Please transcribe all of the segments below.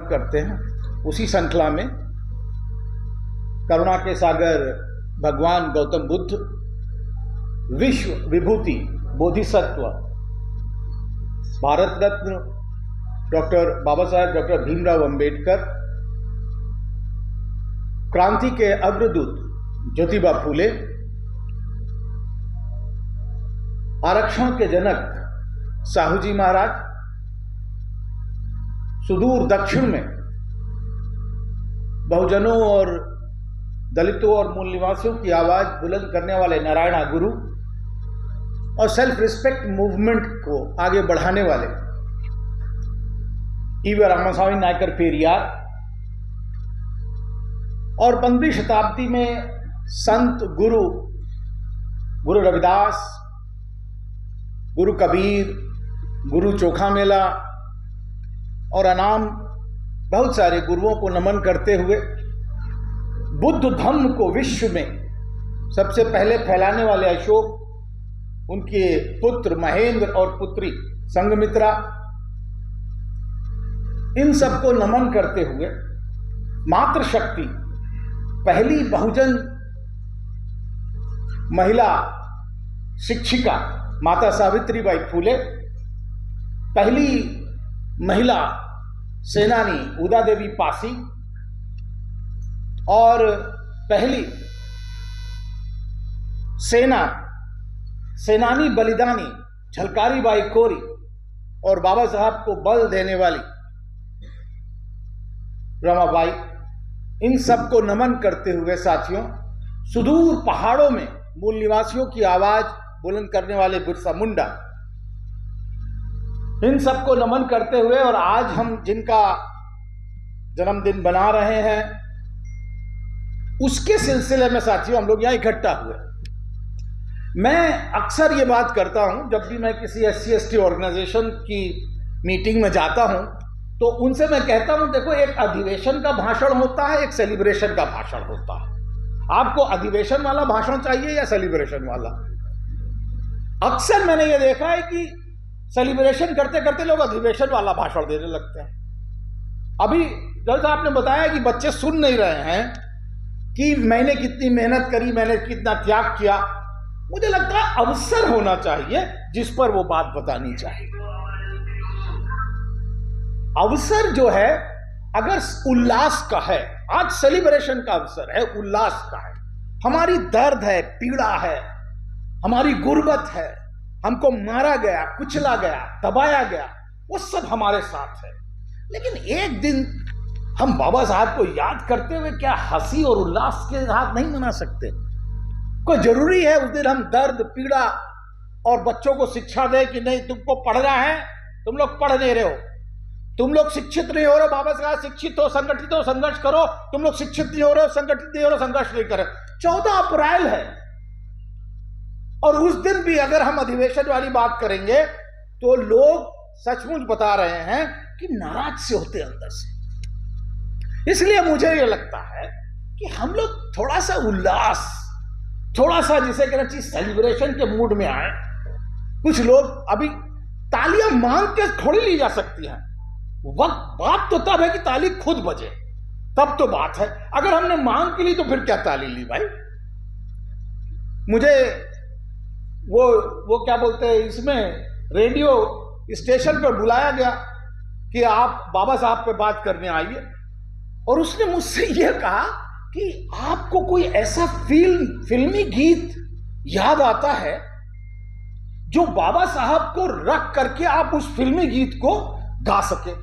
अनुभव करते हैं। उसी श्रृंखला में करुणा के सागर भगवान गौतम बुद्ध, विश्व विभूति बोधिसत्व भारत रत्न डॉक्टर बाबा साहेब डॉक्टर भीमराव अंबेडकर, क्रांति के अग्रदूत ज्योतिबा फूले, आरक्षण के जनक साहू जी महाराज, सुदूर दक्षिण में बहुजनों और दलितों और मूल निवासियों की आवाज बुलंद करने वाले नारायणा गुरु और सेल्फ रिस्पेक्ट मूवमेंट को आगे बढ़ाने वाले ईवी रामास्वामी नायकर पेरियार, और 15वीं शताब्दी में संत गुरु रविदास, गुरु कबीर, गुरु चोखा मेला और अनाम बहुत सारे गुरुओं को नमन करते हुए बुद्ध धम्म को विश्व में सबसे पहले फैलाने वाले अशोक, उनके पुत्र महेंद्र और पुत्री संघमित्रा, इन सबको नमन करते हुए मातृशक्ति, पहली बहुजन महिला शिक्षिका माता सावित्रीबाई फूले, पहली महिला सेनानी उदा देवी पासी और पहली सेनानी बलिदानी झलकारी बाई कोरी और बाबा साहब को बल देने वाली रमाबाई, इन सबको नमन करते हुए साथियों, सुदूर पहाड़ों में मूल निवासियों की आवाज बुलंद करने वाले बिरसा मुंडा, इन सबको नमन करते हुए और आज हम जिनका जन्मदिन बना रहे हैं उसके सिलसिले में साथियों हम लोग यहां इकट्ठा हुए। मैं अक्सर ये बात करता हूं, जब भी मैं किसी SC/ST ऑर्गेनाइजेशन की मीटिंग में जाता हूं तो उनसे मैं कहता हूं, देखो एक अधिवेशन का भाषण होता है, एक सेलिब्रेशन का भाषण होता है। आपको अधिवेशन वाला भाषण चाहिए या सेलिब्रेशन वाला? अक्सर मैंने ये देखा है कि सेलिब्रेशन करते करते लोग अधिवेशन वाला भाषण देने लगते हैं। अभी जैसा आपने बताया कि बच्चे सुन नहीं रहे हैं कि मैंने कितनी मेहनत करी, मैंने कितना त्याग किया। मुझे लगता है अवसर होना चाहिए जिस पर वो बात बतानी चाहिए। अवसर जो है अगर उल्लास का है, आज सेलिब्रेशन का अवसर है, उल्लास का है, हमारी दर्द है, पीड़ा है, हमारी गुर्बत है, हमको मारा गया, कुचला गया, दबाया गया, वो सब हमारे साथ है। लेकिन एक दिन हम बाबा साहब को याद करते हुए क्या हंसी और उल्लास के साथ नहीं मना सकते? कोई जरूरी है उस दिन हम दर्द, पीड़ा और बच्चों को शिक्षा दे कि नहीं तुमको पढ़ना है, तुम लोग पढ़ नहीं रहे हो, तुम लोग शिक्षित नहीं हो रहे, बाबा साहब शिक्षित हो, संगठित हो, संघर्ष करो, तुम लोग शिक्षित नहीं हो रहे हो, संगठित नहीं हो रहे, संघर्ष नहीं करे। 14 अप्रैल है और उस दिन भी अगर हम अधिवेशन वाली बात करेंगे तो लोग सचमुच बता रहे हैं कि नाराज से होते अंदर से। इसलिए मुझे यह लगता है कि हम लोग थोड़ा सा उल्लास, थोड़ा सा जिसे कहना चाहिए सेलिब्रेशन के मूड में आए। कुछ लोग अभी तालियां मांग के थोड़ी ली जा सकती हैं, बात तो तब है कि ताली खुद बजे, तब तो बात है। अगर हमने मांग के ली तो फिर क्या ताली ली भाई? मुझे वो क्या बोलते हैं, इसमें रेडियो स्टेशन पर बुलाया गया कि आप बाबा साहब पे बात करने आइए, और उसने मुझसे यह कहा कि आपको कोई ऐसा फिल्मी गीत याद आता है जो बाबा साहब को रख करके आप उस फिल्मी गीत को गा सके।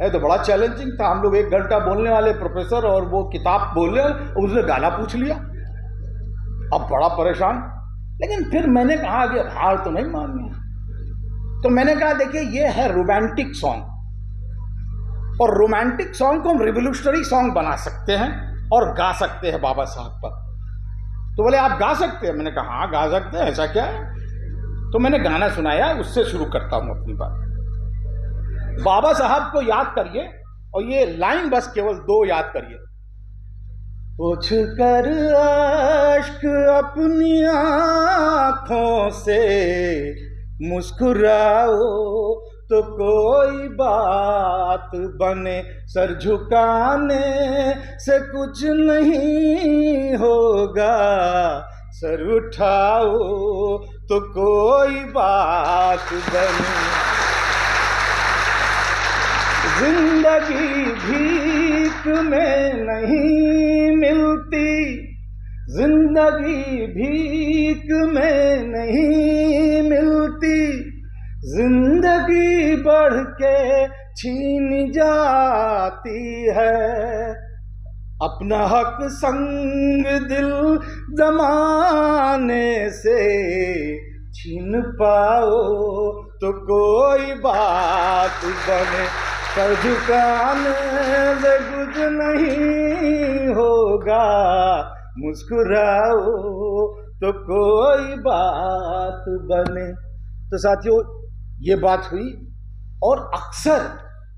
है तो बड़ा चैलेंजिंग था। हम लोग 1 घंटा बोलने वाले प्रोफेसर और वो किताब बोलने वाले, उसने गाना पूछ लिया। अब बड़ा परेशान। लेकिन फिर मैंने कहा कि हार तो नहीं माननी, तो मैंने कहा देखिए ये है रोमांटिक सॉन्ग, और रोमांटिक सॉन्ग को हम रिवोल्यूशनरी सॉन्ग बना सकते हैं और गा सकते हैं बाबा साहब पर। तो बोले आप गा सकते हैं? मैंने कहा हाँ गा सकते हैं, ऐसा क्या है? तो मैंने गाना सुनाया, उससे शुरू करता हूं अपनी बात। बाबा साहब को याद करिए और ये लाइन बस केवल 2 याद करिए। पोंछ कर अश्क अपनी आंखों से मुस्कुराओ तो कोई बात बने, सर झुकाने से कुछ नहीं होगा, सर उठाओ तो कोई बात बने। जिंदगी भीख में नहीं मिलती, जिंदगी भीख में नहीं मिलती, जिंदगी बढ़ के छीन जाती है। अपना हक संग दिल जमाने से छीन पाओ तो कोई बात बने, सर झुकाने से कुछ नहीं होगा, मुस्कुराओ तो कोई बात बने। तो साथियों, ये बात हुई और अक्सर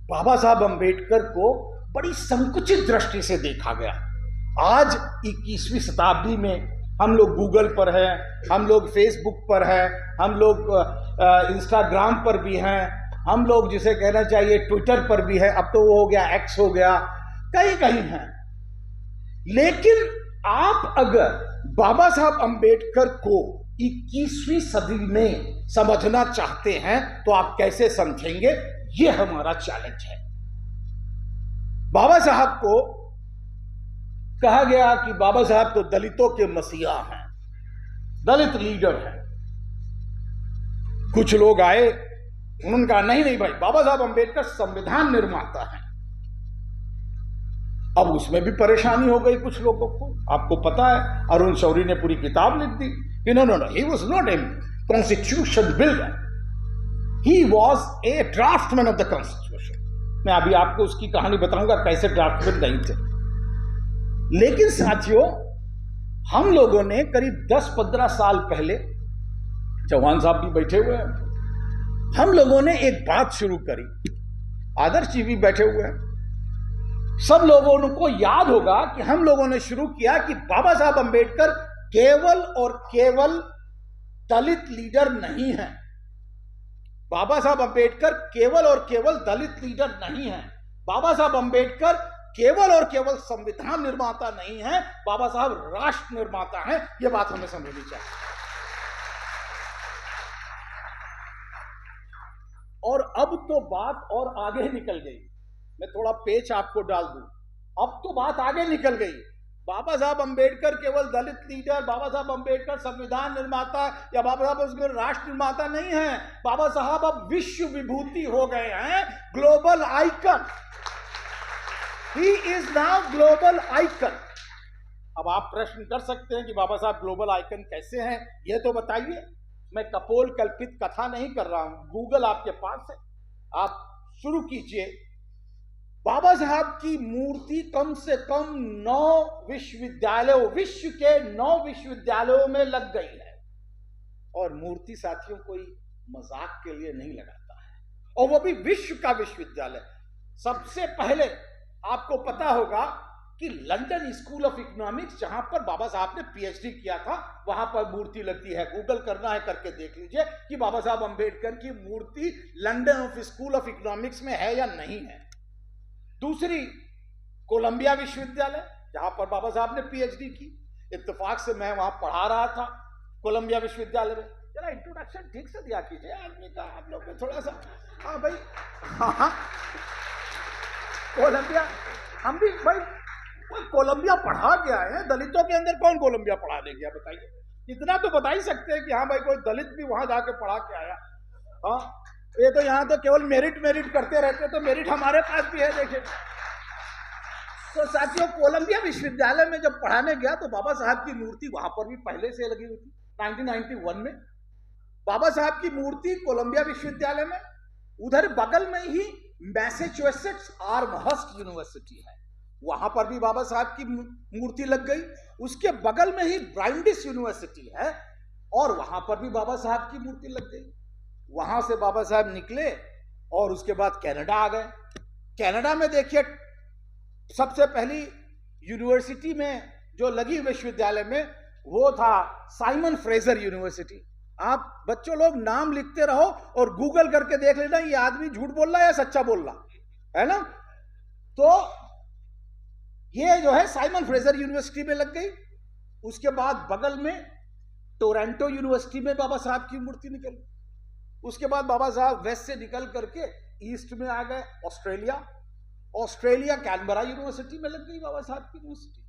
बाबा साहब अम्बेडकर को बड़ी संकुचित दृष्टि से देखा गया। आज 21वीं शताब्दी में हम लोग गूगल पर हैं, हम लोग फेसबुक पर हैं, हम लोग इंस्टाग्राम पर भी हैं, हम लोग जिसे कहना चाहिए ट्विटर पर भी है, अब तो वो हो गया एक्स हो गया, कहीं कहीं हैं। लेकिन आप अगर बाबा साहब अम्बेडकर को 21वीं सदी में समझना चाहते हैं तो आप कैसे समझेंगे, ये हमारा चैलेंज है। बाबा साहब को कहा गया कि बाबा साहब तो दलितों के मसीहा हैं, दलित लीडर हैं। कुछ लोग आए, उन्होंने कहा नहीं भाई, बाबा साहब अम्बेडकर संविधान निर्माता हैं। अब उसमें भी परेशानी हो गई कुछ लोगों को। आपको पता है, अरुण शौरी ने पूरी किताब लिख दी कि no, he was not a constitution builder, he was a draftsman of the constitution. मैं अभी आपको उसकी कहानी बताऊंगा कैसे ड्राफ्टमैन नहीं थे। लेकिन साथियों, हम लोगों ने करीब 10-15 साल पहले, चौहान साहब भी बैठे हुए हैं, हम लोगों ने एक बात शुरू करी। आदर्श जी भी बैठे हुए हैं। सब लोगों को याद होगा कि हम लोगों ने शुरू किया कि बाबा साहब अम्बेडकर केवल और केवल दलित लीडर नहीं हैं। बाबा साहब अम्बेडकर केवल और केवल दलित लीडर नहीं हैं। बाबा साहब अम्बेडकर केवल और केवल संविधान निर्माता नहीं है, बाबा साहब राष्ट्र निर्माता हैं। यह बात हमें समझनी चाहिए। और अब तो बात और आगे निकल गई। मैं थोड़ा पेच आपको डाल दूं, अब तो बात आगे निकल गई। बाबा साहब अम्बेडकर केवल दलित लीडर, बाबा साहब अम्बेडकर संविधान निर्माता या बाबा साहब उसमें राष्ट्र निर्माता नहीं है। बाबा साहब अब विश्व विभूति हो गए हैं, global icon. He is now global icon. अब आप प्रश्न कर सकते हैं कि बाबा साहब ग्लोबल आइकन कैसे हैं, यह तो बताइए। मैं कपोल कल्पित कथा नहीं कर रहा हूं, गूगल आपके पास है, आप शुरू कीजिए। बाबा साहब की मूर्ति कम से कम 9 विश्वविद्यालयों, विश्व के 9 विश्वविद्यालयों में लग गई है। और मूर्ति साथियों कोई मजाक के लिए नहीं लगाता है, और वो भी विश्व का विश्वविद्यालय। सबसे पहले आपको पता होगा कि लंदन स्कूल ऑफ इकोनॉमिक्स, जहां पर बाबा साहब ने पीएचडी किया था, वहां पर मूर्ति लगती है। गूगल करना है, करके देख लीजिए कि बाबा साहब अम्बेडकर की मूर्ति लंदन स्कूल ऑफ इकोनॉमिक्स में है या नहीं है। दूसरी, कोलंबिया विश्वविद्यालय, जहां पर बाबा साहब ने पीएचडी की। इत्तेफाक से मैं वहां पढ़ा रहा था कोलंबिया विश्वविद्यालय में। जरा इंट्रोडक्शन ठीक से दिया कीजिए आदमी का, आप लोग में थोड़ा सा। हाँ भाई, हाँ कोलंबिया, हम भी भाई कोलंबिया पढ़ा के आए हैं। दलितों के अंदर कौन कोलंबिया पढ़ा ले गया बताइए? इतना तो बता ही सकते हैं कि हाँ भाई कोई दलित भी वहां जाके पढ़ा के आया। हाँ, ये तो यहाँ तो केवल मेरिट करते रहते, तो मेरिट हमारे पास भी है। देखिए तो साथियों, कोलंबिया विश्वविद्यालय में जब पढ़ाने गया तो बाबा साहब की मूर्ति वहां पर भी पहले से लगी हुई थी। 1991 में बाबा साहब की मूर्ति कोलंबिया विश्वविद्यालय में। उधर बगल में ही मैसेच्यूसेट्स आर्महर्स्ट यूनिवर्सिटी है, वहां पर भी बाबा साहब की मूर्ति लग गई। उसके बगल में ही ब्रांडिस यूनिवर्सिटी है, और वहां पर भी बाबा साहब की मूर्ति लग गई। वहां से बाबा साहब निकले और उसके बाद कनाडा आ गए। कनाडा में देखिए, सबसे पहली यूनिवर्सिटी में जो लगी विश्वविद्यालय में वो था साइमन फ्रेजर यूनिवर्सिटी। आप बच्चों लोग नाम लिखते रहो और गूगल करके देख लेना ये आदमी झूठ बोल रहा है या सच्चा बोल रहा है ना। तो ये जो है साइमन फ्रेजर यूनिवर्सिटी में लग गई। उसके बाद बगल में टोरंटो यूनिवर्सिटी में बाबा साहब की मूर्ति निकली। उसके बाद बाबा साहब वेस्ट से निकल करके ईस्ट में आ गए, ऑस्ट्रेलिया कैनबरा यूनिवर्सिटी में लग गई बाबा साहब की यूनिवर्सिटी।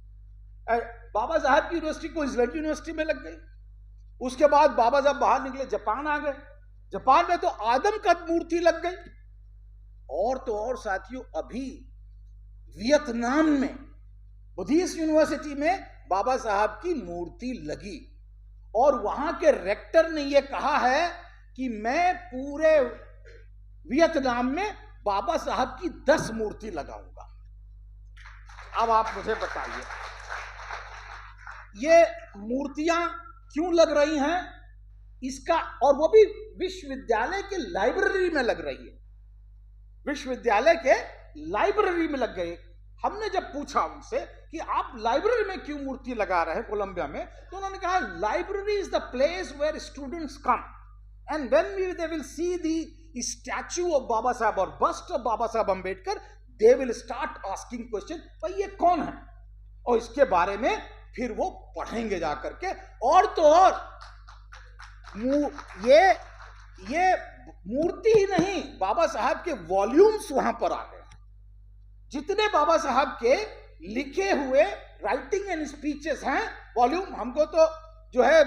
बाबा साहब की यूनिवर्सिटी क्वींसलैंड यूनिवर्सिटी में लग गई। उसके बाद बाबा साहब बाहर निकले, जापान आ गए। जापान में तो आदम का मूर्ति लग गई। और तो और साथियों, अभी वियतनाम में बुद्धिस्ट यूनिवर्सिटी में बाबा साहब की मूर्ति लगी और वहां के रेक्टर ने यह कहा है कि मैं पूरे वियतनाम में बाबा साहब की 10 मूर्ति लगाऊंगा। अब आप मुझे बताइए ये मूर्तियां क्यों लग रही हैं इसका, और वो भी विश्वविद्यालय के लाइब्रेरी में लग रही है। विश्वविद्यालय के लाइब्रेरी में लग गई। हमने जब पूछा उनसे कि आप लाइब्रेरी में क्यों मूर्ति लगा रहे हैं कोलंबिया में, तो उन्होंने कहा library is the place where students come and when they will see the statue of Baba Saheb और bust of Baba Saheb Ambedkar, they will start asking question, भाई ये कौन है, और इसके बारे में फिर वो पढ़ेंगे जाकर के। और तो और ये मूर्ति ही नहीं, बाबा साहब के वॉल्यूम्स वहां पर आ गए। जितने बाबा साहब के लिखे हुए राइटिंग एंड स्पीचेस हैं वॉल्यूम, हमको तो जो है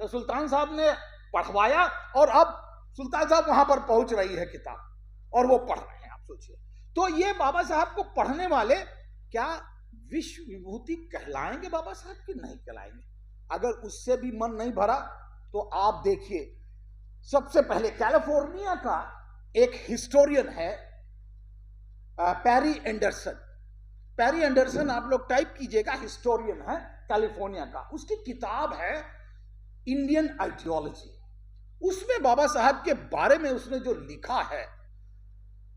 सुल्तान साहब ने पढ़वाया और अब सुल्तान साहब वहां पर पहुंच रही है किताब और वो पढ़ रहे हैं। आप सोचिए, तो ये बाबा साहब को पढ़ने वाले क्या विश्व विभूति कहलाएंगे बाबा साहब की? नहीं कहलाएंगे। अगर उससे भी मन नहीं भरा तो आप देखिए, सबसे पहले कैलिफोर्निया का एक हिस्टोरियन है पैरी एंडरसन। पैरी एंडरसन आप लोग टाइप कीजिएगा, हिस्टोरियन है कैलिफोर्निया का। उसकी किताब है इंडियन आइडियोलॉजी। उसमें बाबा साहब के बारे में उसने जो लिखा है,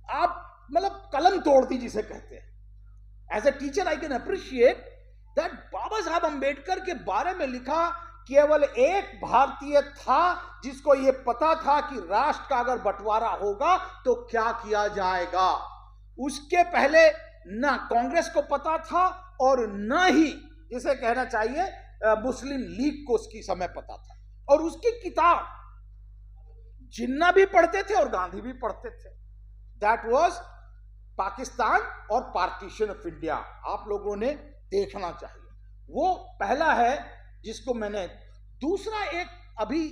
आप मतलब कलम तोड़ दी जिसे कहते हैं। As a teacher I can appreciate that Baba Saheb Ambedkar के बारे में लिखा, केवल एक भारतीय था जिसको यह पता था कि राष्ट्र का अगर बंटवारा होगा तो क्या किया जाएगा। उसके पहले ना कांग्रेस को पता था और ना ही जिसे कहना चाहिए मुस्लिम लीग को उसकी समय पता था। और उसकी किताब जिन्ना भी पढ़ते थे और गांधी भी पढ़ते थे। दैट वाज पाकिस्तान और पार्टीशन ऑफ इंडिया। आप लोगों ने देखना चाहिए। वो पहला है जिसको मैंने। दूसरा एक अभी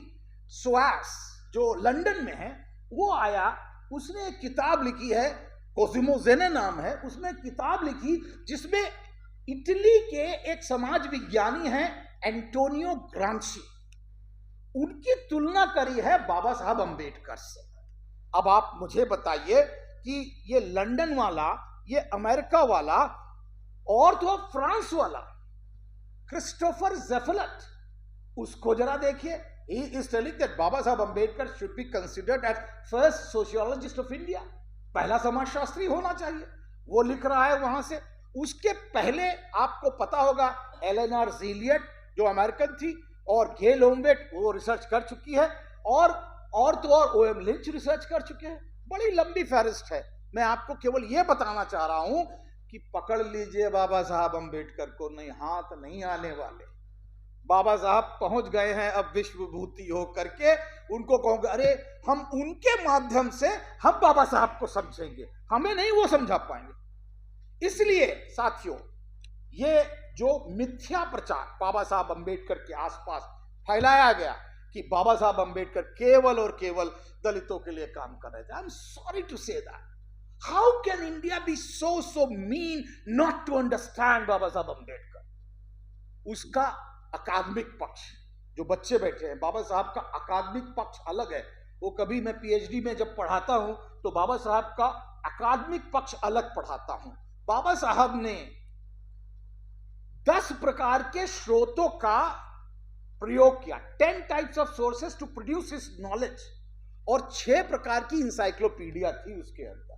स्वास जो लंदन में है वो आया, उसने एक किताब लिखी है, कोसिमो जेने नाम है। उसने किताब लिखी जिसमें इटली के एक समाज विज्ञानी हैं एंटोनियो ग्राम्शी, उनकी तुलना करी है बाबा साहब अंबेडकर से। अब आप मुझे बताइए कि ये लंदन वाला, ये अमेरिका वाला और तो फ्रांस वाला क्रिस्टोफर ज़ेफलट, उसको जरा देखिए। He is telling that Baba Saheb Ambedkar should be considered as first sociologist of India, पहला समाजशास्त्री होना चाहिए। वो लिख रहा है वहां से। उसके पहले आपको पता होगा एलेनोर ज़ीलियट जो अमेरिकन थी, और गे लोम्बेट वो रिसर्च कर चुकी है, और तो और ओएम लिंच रिसर्च कर चुके हैं। बड़ी लंबी फहरिस्त है। मैं आपको केवल ये बताना चाह रहा हूं कि पकड़ लीजिए बाबा साहब अंबेडकर को, नहीं हाथ नहीं आने वाले। बाबा साहब पहुंच गए हैं अब विश्व विभूति हो करके। उनको कहोगे अरे हम उनके माध्यम से हम बाबा साहब को समझेंगे, हमें नहीं वो समझा पाएंगे। इसलिए साथियों, ये जो मिथ्या प्रचार बाबा साहब अंबेडकर के आसपास फैलाया गया कि बाबा साहब अंबेडकर केवल और केवल दलितों के लिए काम कर रहे थे, I am sorry to say that. How can India be so mean not to understand Baba Saheb Ambedkar. उसका अकादमिक पक्ष, जो बच्चे बैठे हैं, बाबा साहब का अकादमिक पक्ष अलग है। वो कभी मैं पीएचडी में जब पढ़ाता हूं तो बाबा साहब का अकादमिक पक्ष अलग पढ़ाता हूं। बाबा साहब ने 10 प्रकार के स्रोतों का प्रयोग किया, 10 types of sources to produce his knowledge, और 6 प्रकार की इंसाइक्लोपीडिया थी उसके अंदर।